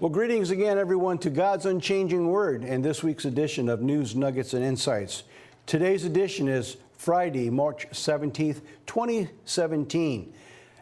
Well, greetings again, everyone, to God's Unchanging Word and this week's edition of News, Nuggets, and Insights. Today's edition is Friday, March 17th, 2017.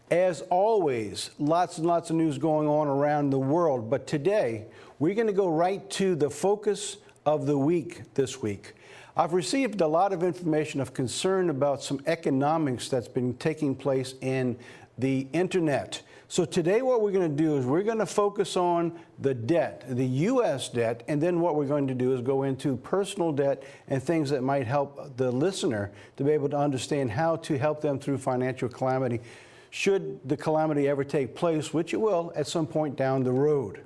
As always, lots and lots of news going on around the world, but today we're going to go right to the focus of the week this week. I've received a lot of information of concern about some economics that's been taking place in the internet. So today what we're going to do is we're going to focus on the debt, the U.S. debt, and then what we're going to do is go into personal debt and things that might help the listener to be able to understand how to help them through financial calamity should the calamity ever take place, which it will at some point down the road.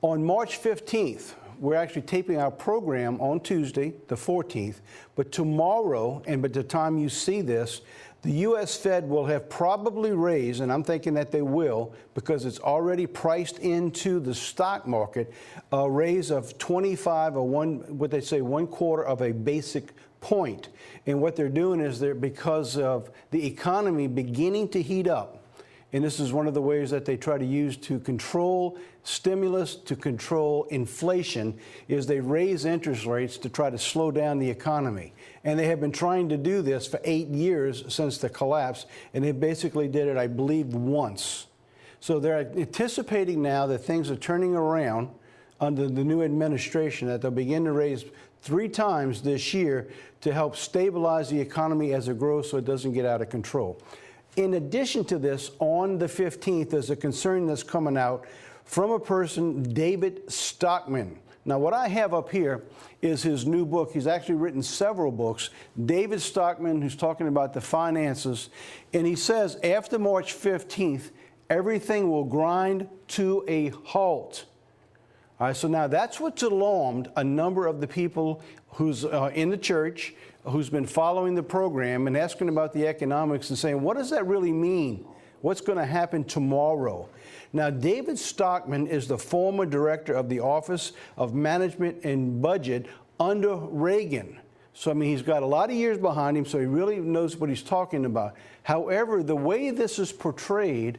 On March 15th, we're actually taping our program on Tuesday, the 14th, but tomorrow, and by the time you see this, the U.S. Fed will have probably raised, and I'm thinking that they will, because it's already priced into the stock market, a raise of 25 or what they say, 1/4 of a basic point. And what they're doing is because of the economy beginning to heat up. And this is one of the ways that they try to use to control stimulus, to control inflation, is they raise interest rates to try to slow down the economy. And they have been trying to do this for 8 years since the collapse, and they basically did it, I believe, once. So they're anticipating now that things are turning around under the new administration, that they'll begin to raise 3 times this year to help stabilize the economy as it grows so it doesn't get out of control. In addition to this, on the 15th, there's a concern that's coming out from a person, David Stockman. Now, what I have up here is his new book. He's actually written several books. David Stockman, who's talking about the finances, and he says after March 15th, everything will grind to a halt. All right, so now that's what's alarmed a number of the people who's in the church, who's been following the program and asking about the economics and saying, what does that really mean? What's going to happen tomorrow? Now, David Stockman is the former director of the Office of Management and Budget under Reagan. So, I mean, he's got a lot of years behind him, so he really knows what he's talking about. However, the way this is portrayed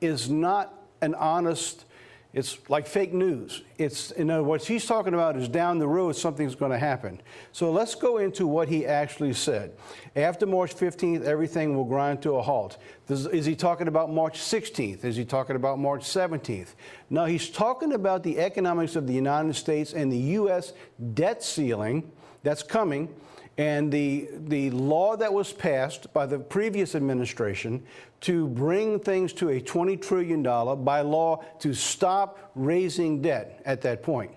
is not an honest. It's like fake news. It's, in other words, he's talking about is down the road something's going to happen. So let's go into what he actually said. After March 15th, everything will grind to a halt. Is he talking about March 16th? Is he talking about March 17th? No, he's talking about the economics of the United States and the U.S. debt ceiling that's coming, and the law that was passed by the previous administration to bring things to a $20 trillion by law to stop raising debt at that point.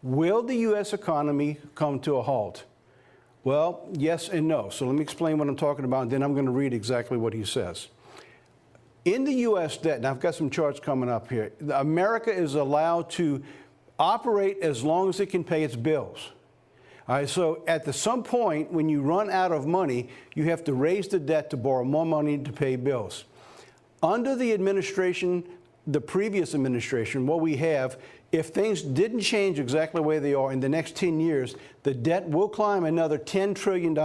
Will the U.S. economy come to a halt? Well, yes and no. So let me explain what I'm talking about, and then I'm going to read exactly what he says. In the U.S. debt, and I've got some charts coming up here, America is allowed to operate as long as it can pay its bills. All right, so at some point, when you run out of money, you have to raise the debt to borrow more money to pay bills. Under the administration, the previous administration, what we have, if things didn't change exactly the way they are in the next 10 years, the debt will climb another $10 trillion.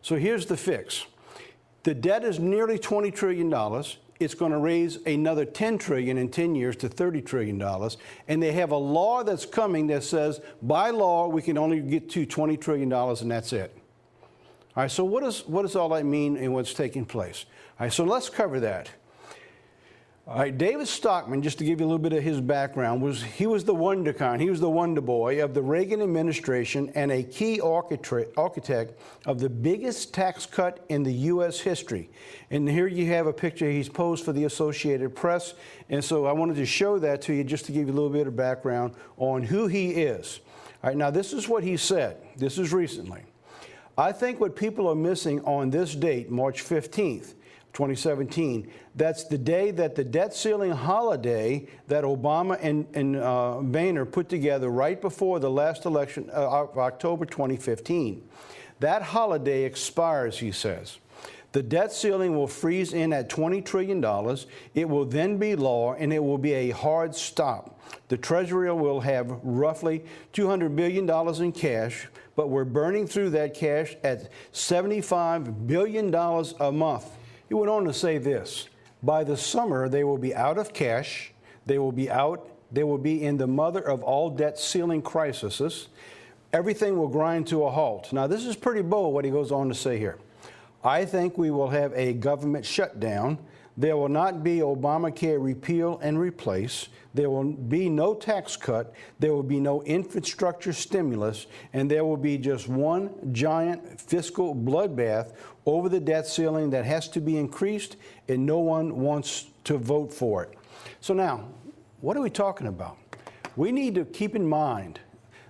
So here's the fix. The debt is nearly $20 trillion. It's going to raise another $10 trillion in 10 years to $30 trillion. And they have a law that's coming that says, by law, we can only get to $20 trillion, and that's it. All right, so what does all that mean and what's taking place? All right, so let's cover that. All right, David Stockman, just to give you a little bit of his background, he was the wonderkind. He was the wonder boy of the Reagan administration and a key architect of the biggest tax cut in the U.S. history. And here you have a picture he's posed for the Associated Press. And so I wanted to show that to you just to give you a little bit of background on who he is. All right, now this is what he said. This is recently. I think what people are missing on this date, March 15th, 2017, that's the day that the debt ceiling holiday that Obama and Boehner put together right before the last election of October 2015. That holiday expires, he says. The debt ceiling will freeze in at $20 trillion. It will then be law, and it will be a hard stop. The Treasury will have roughly $200 billion in cash, but we're burning through that cash at $75 billion a month. He went on to say this: by the summer, they will be out of cash. They will be out. They will be in the mother of all debt ceiling crises. Everything will grind to a halt. Now, this is pretty bold what he goes on to say here. I think we will have a government shutdown. There will not be Obamacare repeal and replace. There will be no tax cut. There will be no infrastructure stimulus. And there will be just one giant fiscal bloodbath over the debt ceiling that has to be increased, and no one wants to vote for it. So now, what are we talking about? We need to keep in mind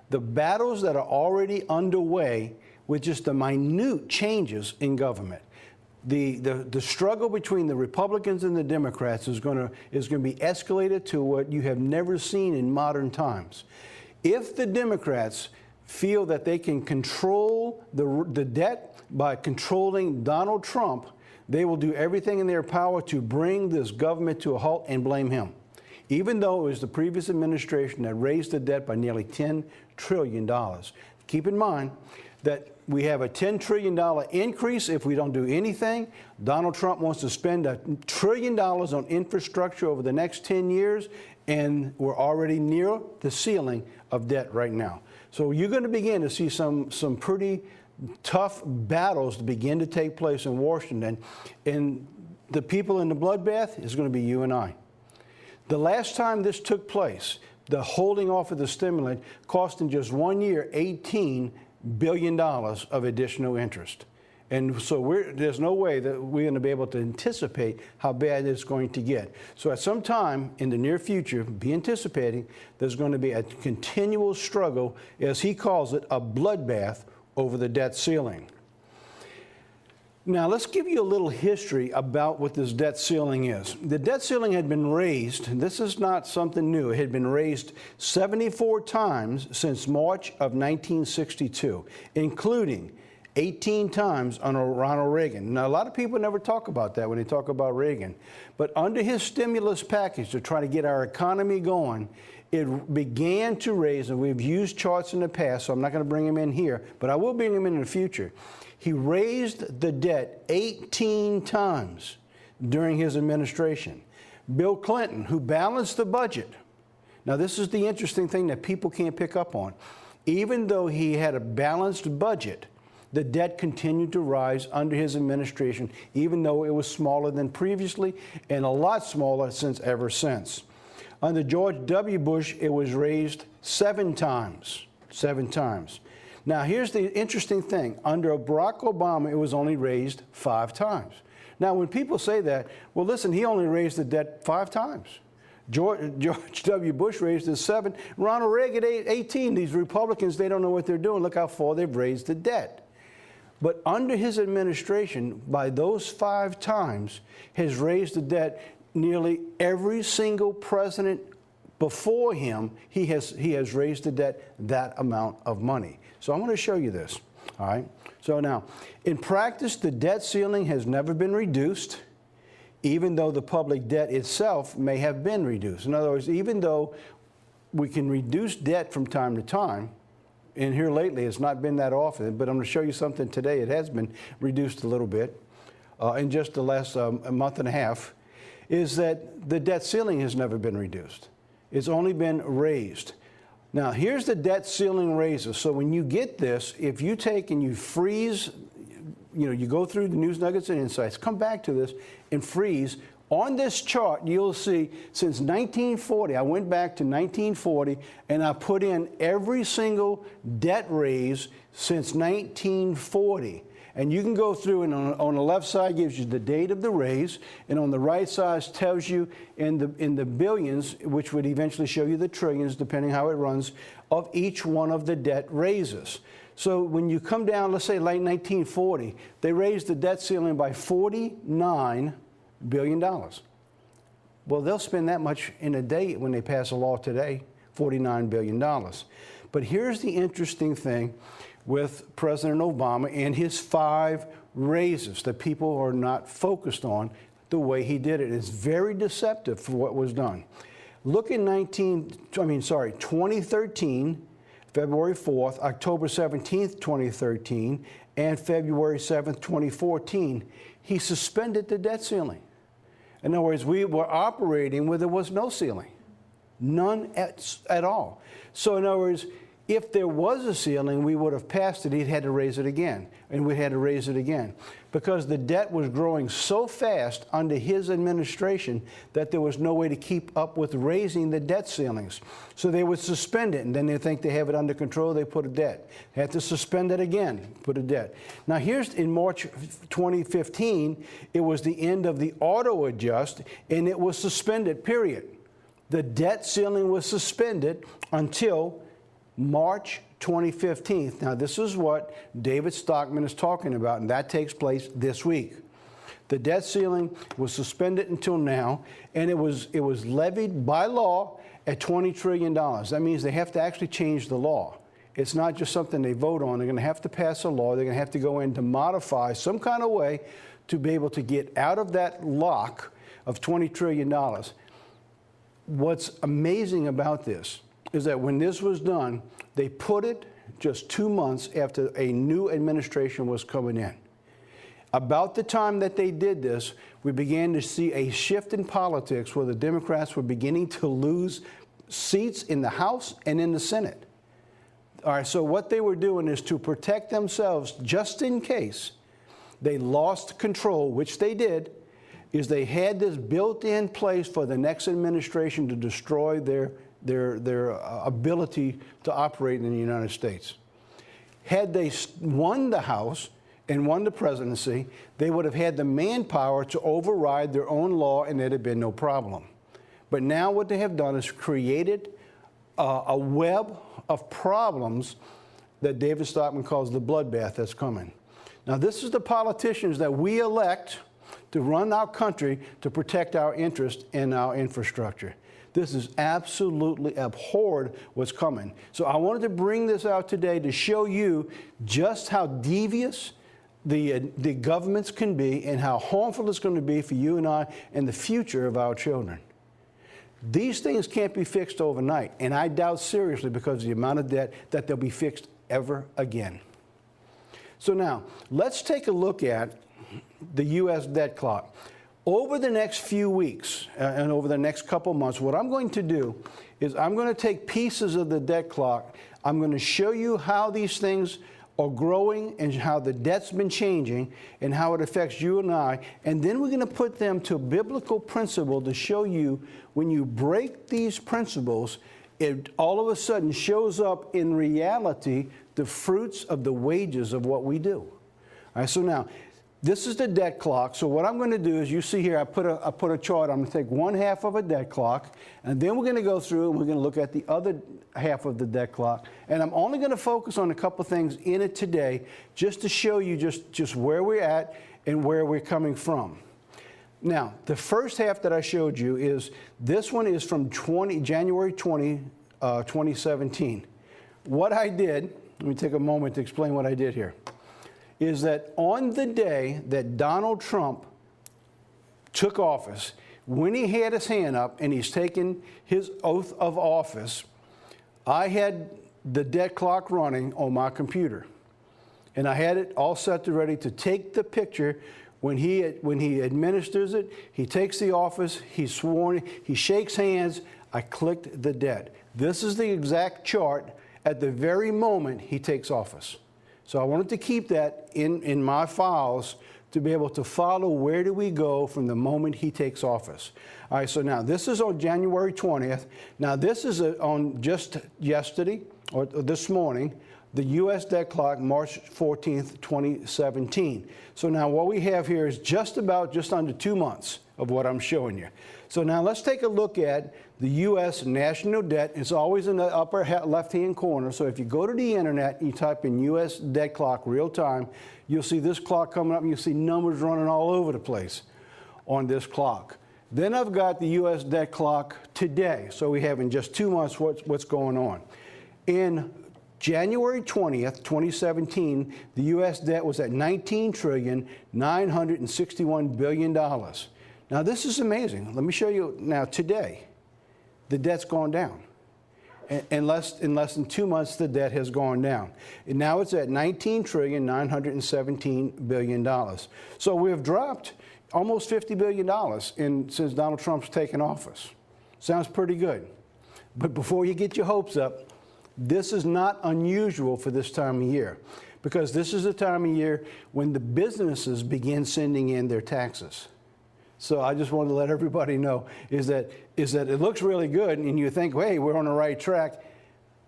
the battles that are already underway with just the minute changes in government. The struggle between the Republicans and the Democrats is going to be escalated to what you have never seen in modern times. If the Democrats feel that they can control the debt by controlling Donald Trump, they will do everything in their power to bring this government to a halt and blame him, even though it was the previous administration that raised the debt by nearly $10 trillion. Keep in mind that we have a $10 trillion increase if we don't do anything. Donald Trump wants to spend $1 trillion on infrastructure over the next 10 years, and we're already near the ceiling of debt right now. So you're going to begin to see some pretty tough battles to begin to take place in Washington, and the people in the bloodbath is going to be you and I. The last time this took place, the holding off of the stimulant cost in just 1 year $18 billion of additional interest. And so there's no way that we're going to be able to anticipate how bad it's going to get. So at some time in the near future, be anticipating there's going to be a continual struggle, as he calls it, a bloodbath over the debt ceiling. Now, let's give you a little history about what this debt ceiling is. The debt ceiling had been raised, and this is not something new. It had been raised 74 times since March of 1962, including 18 times under Ronald Reagan. Now, a lot of people never talk about that when they talk about Reagan. But under his stimulus package to try to get our economy going, it began to raise, and we've used charts in the past, so I'm not going to bring them in here, but I will bring them in the future. He raised the debt 18 times during his administration. Bill Clinton, who balanced the budget. Now, this is the interesting thing that people can't pick up on. Even though he had a balanced budget, the debt continued to rise under his administration, even though it was smaller than previously and a lot smaller ever since. Under George W. Bush, it was raised 7 times. 7 times. Now, here's the interesting thing. Under Barack Obama, it was only raised 5 times. Now, when people say that, well, listen, he only raised the debt 5 times. George W. Bush raised it 7. Ronald Reagan, 18. These Republicans, they don't know what they're doing. Look how far they've raised the debt. But under his administration, by those 5 times, has raised the debt. Nearly every single president before him, he has raised the debt that amount of money. So I'm going to show you this, all right? So now, in practice, the debt ceiling has never been reduced, even though the public debt itself may have been reduced. In other words, even though we can reduce debt from time to time, and here lately it's not been that often, but I'm going to show you something today. It has been reduced a little bit in just the last month and a half, is that the debt ceiling has never been reduced. It's only been raised. Now, here's the debt ceiling raises. So when you get this, if you take and you freeze, you go through the news nuggets and insights, come back to this and freeze. On this chart, you'll see since 1940, I went back to 1940, and I put in every single debt raise since 1940. And you can go through, and on the left side gives you the date of the raise, and on the right side tells you in the billions, which would eventually show you the trillions, depending how it runs, of each one of the debt raises. So when you come down, let's say late 1940, they raised the debt ceiling by $49 billion. Well, they'll spend that much in a day when they pass a law today, $49 billion. But here's the interesting thing with President Obama and his 5 raises that people are not focused on the way he did it. It's very deceptive for what was done. Look in 2013, February 4th, October 17th, 2013, and February 7th, 2014, he suspended the debt ceiling. In other words, we were operating where there was no ceiling. None at all. So in other words, if there was a ceiling, we would have passed it. He'd had to raise it again, and we had to raise it again, because the debt was growing so fast under his administration that there was no way to keep up with raising the debt ceilings. So they would suspend it, and then they think they have it under control, they put a debt. They had to suspend it again, put a debt. Now here's in March 2015, it was the end of the auto adjust, and it was suspended, period. The debt ceiling was suspended until March 2015. Now, this is what David Stockman is talking about, and that takes place this week. The debt ceiling was suspended until now, and it was levied by law at $20 trillion. That means they have to actually change the law. It's not just something they vote on. They're going to have to pass a law. They're going to have to go in to modify some kind of way to be able to get out of that lock of $20 trillion. What's amazing about this is that when this was done, they put it just 2 months after a new administration was coming in. About the time that they did this, we began to see a shift in politics where the Democrats were beginning to lose seats in the House and in the Senate. All right, so what they were doing is to protect themselves, just in case they lost control, which they did, is they had this built-in place for the next administration to destroy their ability to operate in the United States. Had they won the House and won the presidency, they would have had the manpower to override their own law, and there'd have been no problem. But now what they have done is created a web of problems that David Stockman calls the bloodbath that's coming. Now, this is the politicians that we elect to run our country to protect our interests and our infrastructure. This is absolutely abhorred what's coming. So I wanted to bring this out today to show you just how devious the governments can be and how harmful it's going to be for you and I and the future of our children. These things can't be fixed overnight, and I doubt seriously, because of the amount of debt, that they'll be fixed ever again. So now, let's take a look at the U.S. debt clock. Over the next few weeks and over the next couple months, what I'm going to do is I'm going to take pieces of the debt clock. I'm going to show you how these things are growing and how the debt's been changing and how it affects you and I. And then we're going to put them to biblical principle to show you when you break these principles, it all of a sudden shows up in reality the fruits of the wages of what we do. All right, so now, this is the debt clock. So what I'm going to do is, you see here, I put a chart. I'm going to take one half of a debt clock, and then we're going to go through and we're going to look at the other half of the debt clock. And I'm only going to focus on a couple things in it today, just to show you just where we're at and where we're coming from. Now, the first half that I showed you is, this one is from January 20, 2017. What I did, let me take a moment to explain what I did here, is that on the day that Donald Trump took office, when he had his hand up and he's taken his oath of office, I had the debt clock running on my computer. And I had it all set to ready to take the picture when he administers it. He takes the office, he's sworn, he shakes hands, I clicked the debt. This is the exact chart at the very moment he takes office. So I wanted to keep that in my files to be able to follow where do we go from the moment he takes office. All right, so now this is on January 20th. Now this is on just yesterday, or this morning, the U.S. debt clock, March 14th, 2017. So now what we have here is just under 2 months of what I'm showing you. So now let's take a look at the U.S. national debt. It's always in the upper left-hand corner. So if you go to the internet and you type in U.S. debt clock real time, you'll see this clock coming up and you'll see numbers running all over the place on this clock. Then I've got the U.S. debt clock today. So we have in just 2 months what's going on. In January 20th, 2017, the U.S. debt was at $19,961 billion. Now, this is amazing. Let me show you now today. The debt's gone down. In less than 2 months, the debt has gone down. And now it's at $19,917 billion. So we have dropped almost $50 billion since Donald Trump's taken office. Sounds pretty good. But before you get your hopes up, this is not unusual for this time of year, because this is the time of year when the businesses begin sending in their taxes. So I just wanted to let everybody know is that it looks really good, and you think, hey, we're on the right track.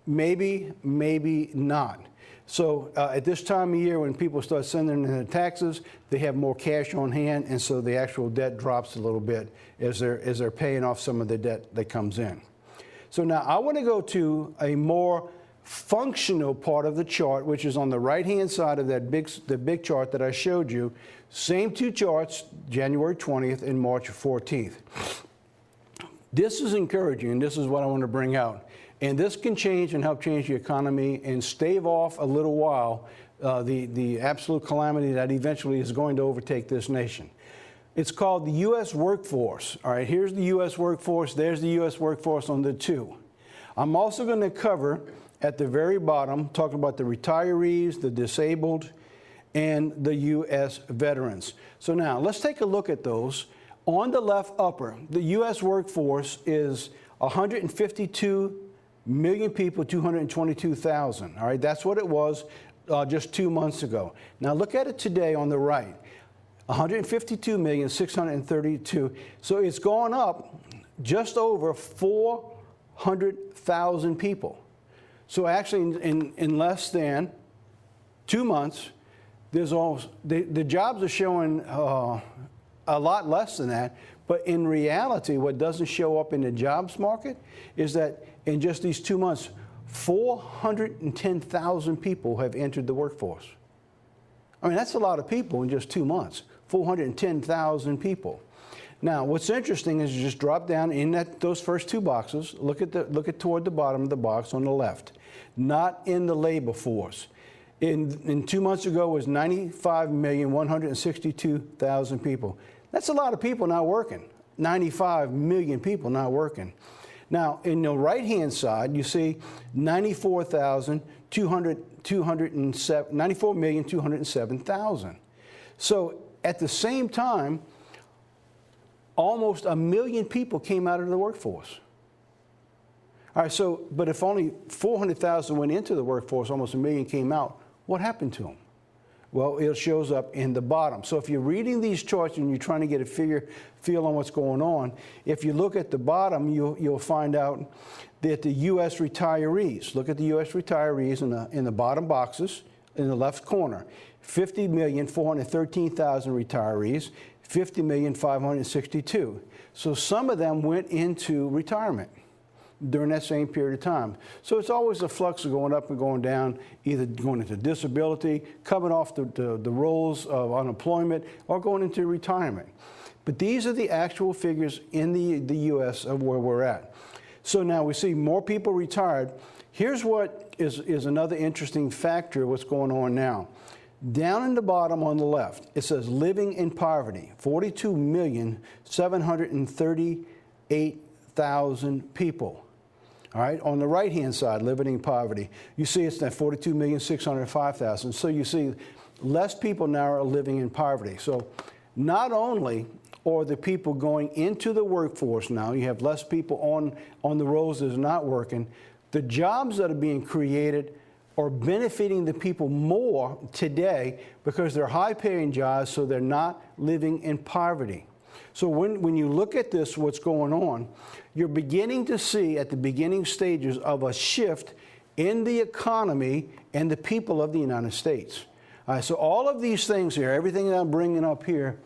Maybe, maybe not. So at this time of year, when people start sending in their taxes, they have more cash on hand, and so the actual debt drops a little bit as they're paying off some of the debt that comes in. So now I want to go to a more functional part of the chart, which is on the right-hand side of that the big chart that I showed you. Same two charts, January 20th and March 14th. This is encouraging, and this is what I want to bring out. And this can change and help change the economy and stave off a little while the absolute calamity that eventually is going to overtake this nation. It's called the U.S. workforce. All right, here's the U.S. workforce. There's the U.S. workforce on the two. I'm also going to cover at the very bottom, talking about the retirees, the disabled, and the U.S. veterans. So now let's take a look at those. On the left upper, the U.S. workforce is 152 million people, 222,000. All right, that's what it was just 2 months ago. Now look at it today on the right. 152,632,000. So it's gone up just over 400,000 people. So actually, in less than 2 months, there's almost, the jobs are showing a lot less than that. But in reality, what doesn't show up in the jobs market is that in just these 2 months, 410,000 people have entered the workforce. I mean, that's a lot of people in just 2 months. 410,000 people. Now, what's interesting is you just drop down in those first two boxes. Look at toward the bottom of the box on the left. Not in the labor force. In 2 months ago was 95,162,000 people. That's a lot of people not working. 95 million people not working. Now, in the right-hand side, you see 94,207,000. So at the same time, almost 1 million people came out of the workforce. All right, so, but if only 400,000 went into the workforce, almost 1 million came out, what happened to them? Well, it shows up in the bottom. So if you're reading these charts and you're trying to get a feel on what's going on, if you look at the bottom, you'll find out that the U.S. retirees, look at the U.S. retirees in the bottom boxes in the left corner, 50,413,000 retirees, 50,562,000. So some of them went into retirement during that same period of time. So it's always a flux of going up and going down, either going into disability, coming off the rolls of unemployment, or going into retirement. But these are the actual figures in the U.S. of where we're at. So now we see more people retired. Here's what is another interesting factor of what's going on now. Down in the bottom on the left, it says living in poverty, 42,738,000 people. All right, on the right-hand side, living in poverty, you see it's that 42,605,000. So you see less people now are living in poverty. So not only are the people going into the workforce now, you have less people on the rolls that are not working, the jobs that are being created are benefiting the people more today because they're high-paying jobs, so they're not living in poverty. So when you look at this, what's going on, you're beginning to see at the beginning stages of a shift in the economy and the people of the United States. So all of these things here, everything that I'm bringing up here,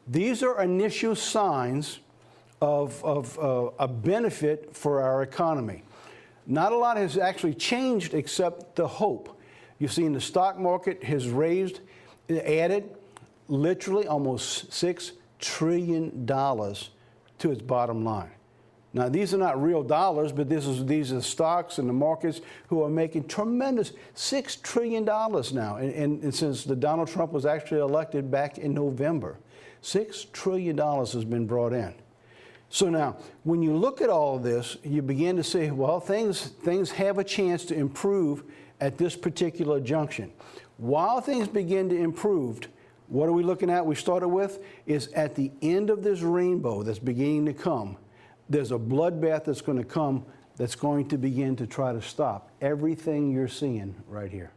these are initial signs of a benefit for our economy. Not a lot has actually changed except the hope. You've seen the stock market has added literally almost $6 trillion to its bottom line. Now, these are not real dollars, but these are stocks and the markets who are making tremendous $6 trillion now. And since Donald Trump was actually elected back in November, $6 trillion has been brought in. So now, when you look at all of this, you begin to say, well, things have a chance to improve at this particular junction. While things begin to improve, what are we looking at? We started with is at the end of this rainbow that's beginning to come, there's a bloodbath that's going to come that's going to begin to try to stop everything you're seeing right here.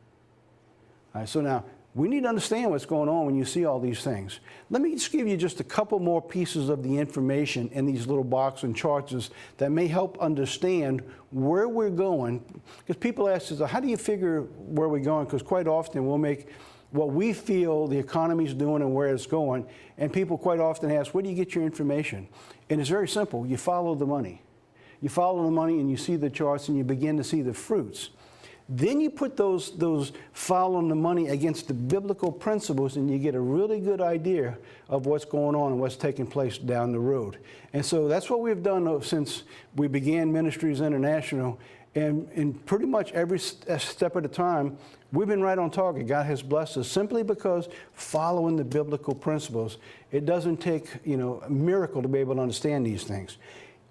All right, so now, we need to understand what's going on when you see all these things. Let me just give you just a couple more pieces of the information in these little boxes and charts that may help understand where we're going. Because people ask us, how do you figure where we're going? Because quite often we'll make what we feel the economy's doing and where it's going. And people quite often ask, where do you get your information? And it's very simple. You follow the money. You follow the money and you see the charts and you begin to see the fruits. Then you put those following the money against the biblical principles and you get a really good idea of what's going on and what's taking place down the road. And so that's what we've done since we began Ministries International. And pretty much every step at a time, we've been right on target. God has blessed us simply because following the biblical principles. It doesn't take, a miracle to be able to understand these things.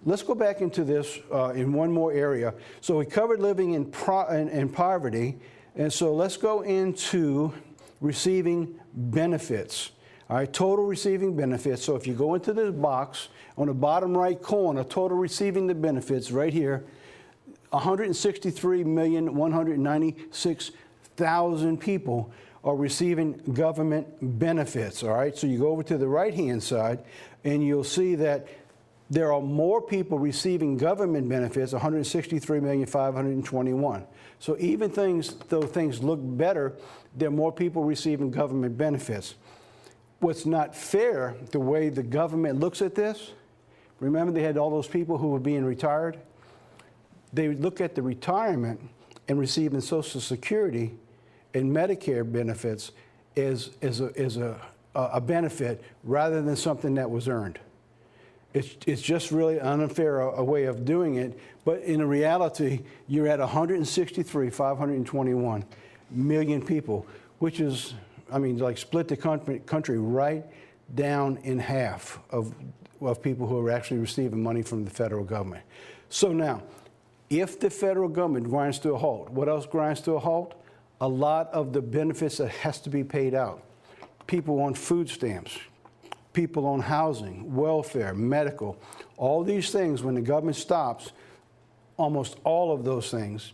Let's go back into this in one more area. So we covered living in poverty, and so let's go into receiving benefits. All right, total receiving benefits. So if you go into this box on the bottom right corner, total receiving the benefits right here, 163,196,000 people are receiving government benefits. All right, so you go over to the right-hand side, and you'll see that there are more people receiving government benefits, 163,521,000. So even though things look better, there are more people receiving government benefits. What's not fair, the way the government looks at this, remember they had all those people who were being retired? They would look at the retirement and receiving Social Security and Medicare benefits as a benefit rather than something that was earned. It's just really unfair a way of doing it. But in reality, you're at 163,521 million people, which is, like split the country right down in half of people who are actually receiving money from the federal government. So now, if the federal government grinds to a halt, what else grinds to a halt? A lot of the benefits that has to be paid out. People on food stamps, people on housing, welfare, medical, all these things, when the government stops, almost all of those things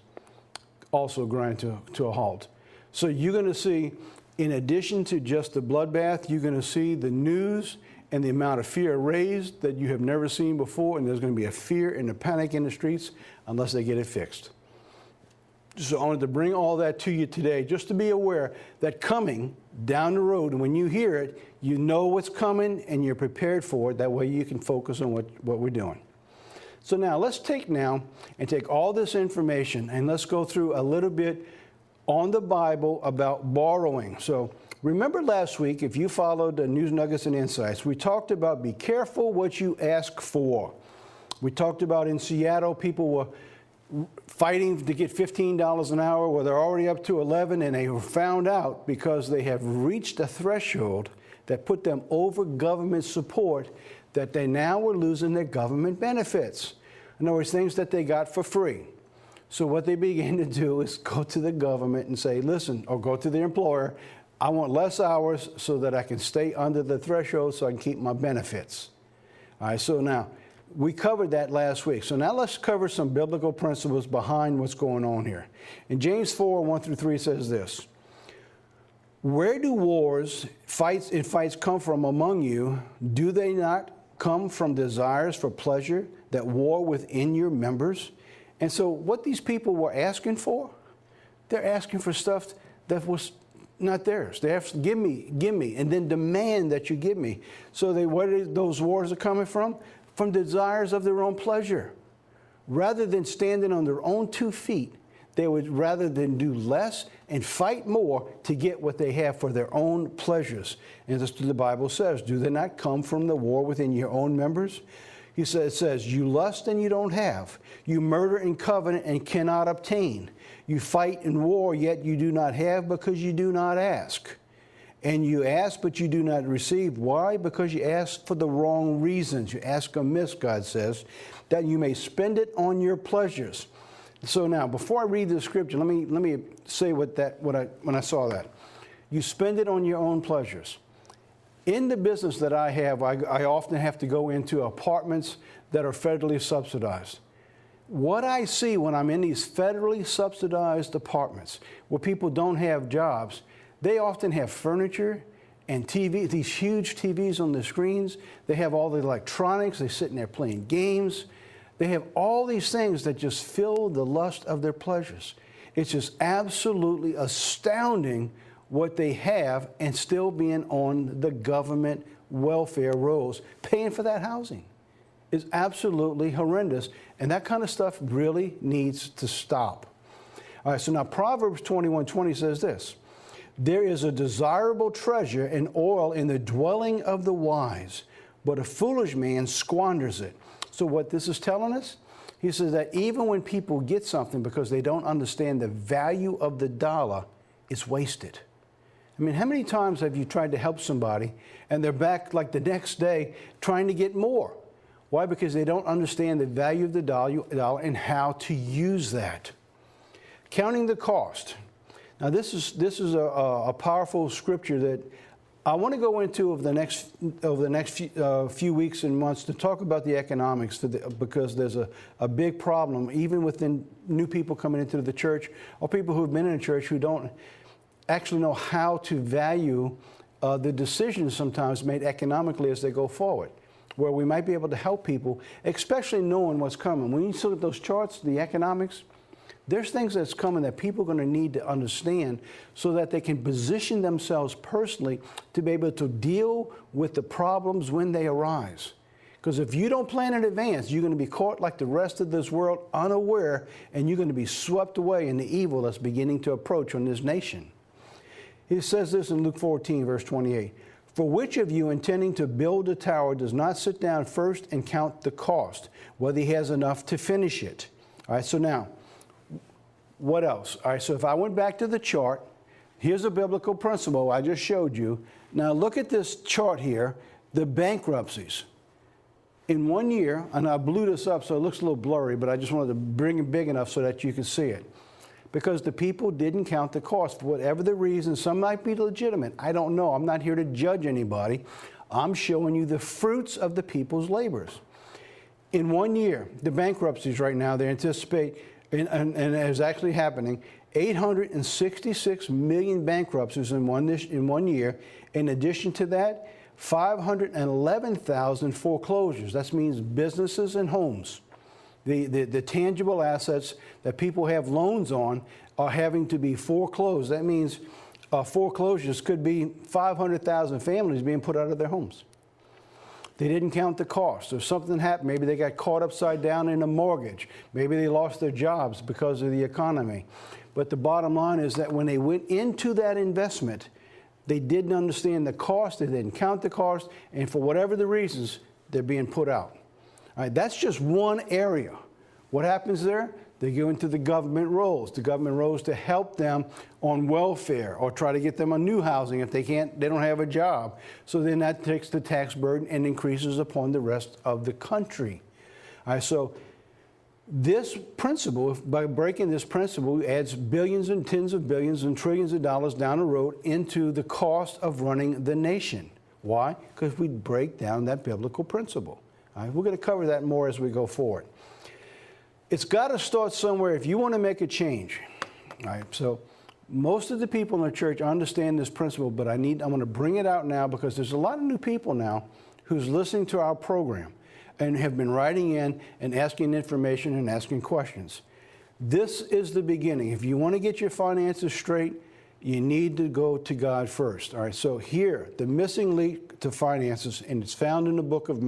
also grind to a halt. So you're going to see, in addition to just the bloodbath, you're going to see the news and the amount of fear raised that you have never seen before, and there's going to be a fear and a panic in the streets unless they get it fixed. So I wanted to bring all that to you today, just to be aware that coming down the road, and when you hear it, you know what's coming and you're prepared for it. That way you can focus on what we're doing. So now let's take all this information and let's go through a little bit on the Bible about borrowing. So remember last week, if you followed the News Nuggets and Insights, we talked about be careful what you ask for. We talked about in Seattle, people were fighting to get $15 an hour, where they're already up to 11, and they were found out because they have reached a threshold that put them over government support, that they now were losing their government benefits. In other words, things that they got for free. So what they began to do is go to the government and say, listen, or go to their employer, I want less hours so that I can stay under the threshold so I can keep my benefits. All right, so now, we covered that last week. So now let's cover some biblical principles behind what's going on here. In James 4, 1-3 says this: where do fights come from among you? Do they not come from desires for pleasure that war within your members? And so what these people were asking for, they're asking for stuff that was not theirs. They have to give me, and then demand that you give me. So where those wars are coming from? From desires of their own pleasure. Rather than standing on their own 2 feet, they would rather than do less and fight more to get what they have for their own pleasures. And that's what the Bible says. Do they not come from the war within your own members? It says, you lust and you don't have. You murder in covenant and cannot obtain. You fight in war, yet you do not have because you do not ask. And you ask, but you do not receive. Why? Because you ask for the wrong reasons. You ask amiss, God says, that you may spend it on your pleasures. So now, before I read the scripture, let me say when I saw that. You spend it on your own pleasures. In the business that I have, I often have to go into apartments that are federally subsidized. What I see when I'm in these federally subsidized apartments where people don't have jobs, they often have furniture and TV, these huge TVs on the screens. They have all the electronics. They're sitting there playing games. They have all these things that just fill the lust of their pleasures. It's just absolutely astounding what they have and still being on the government welfare rolls, paying for that housing. Is absolutely horrendous, and that kind of stuff really needs to stop. All right, so now Proverbs 21:20 says this: there is a desirable treasure in oil in the dwelling of the wise, but a foolish man squanders it. So what this is telling us, he says that even when people get something because they don't understand the value of the dollar, it's wasted. I mean, how many times have you tried to help somebody and they're back like the next day trying to get more? Why? Because they don't understand the value of the dollar and how to use that. Counting the cost. Now, this is a powerful scripture that I want to go into over the next few weeks and months to talk about the economics, because there's a big problem even within new people coming into the church or people who have been in the church who don't actually know how to value the decisions sometimes made economically as they go forward, where we might be able to help people, especially knowing what's coming. When you look at those charts, the economics, there's things that's coming that people are going to need to understand so that they can position themselves personally to be able to deal with the problems when they arise. Because if you don't plan in advance, you're going to be caught like the rest of this world, unaware, and you're going to be swept away in the evil that's beginning to approach on this nation. He says this in Luke 14, verse 28. For which of you intending to build a tower does not sit down first and count the cost, whether he has enough to finish it? All right, so now, what else? All right, so if I went back to the chart, here's a biblical principle I just showed you. Now look at this chart here, the bankruptcies. In 1 year, and I blew this up so it looks a little blurry, but I just wanted to bring it big enough so that you can see it. Because the people didn't count the cost for whatever the reason. Some might be legitimate. I don't know. I'm not here to judge anybody. I'm showing you the fruits of the people's labors. In 1 year, the bankruptcies right now, they anticipate, and it's actually happening, 866 million bankruptcies in one year. In addition to that, 511,000 foreclosures. That means businesses and homes. The tangible assets that people have loans on are having to be foreclosed. That means foreclosures could be 500,000 families being put out of their homes. They didn't count the cost. If something happened, maybe they got caught upside down in a mortgage. Maybe they lost their jobs because of the economy. But the bottom line is that when they went into that investment, they didn't understand the cost, they didn't count the cost, and for whatever the reasons, they're being put out. All right, that's just one area. What happens there? They go into the government rolls. The government rolls to help them on welfare or try to get them on new housing if they don't have a job. So then that takes the tax burden and increases upon the rest of the country. All right, so this principle, by breaking this principle, adds billions and tens of billions and trillions of dollars down the road into the cost of running the nation. Why? Because we break down that biblical principle. All right, we're going to cover that more as we go forward. It's got to start somewhere if you want to make a change. All right, so most of the people in the church understand this principle, but I want to bring it out now because there's a lot of new people now who's listening to our program and have been writing in and asking information and asking questions. This is the beginning. If you want to get your finances straight, you need to go to God first. All right, so here, the missing link to finances, and it's found in the book of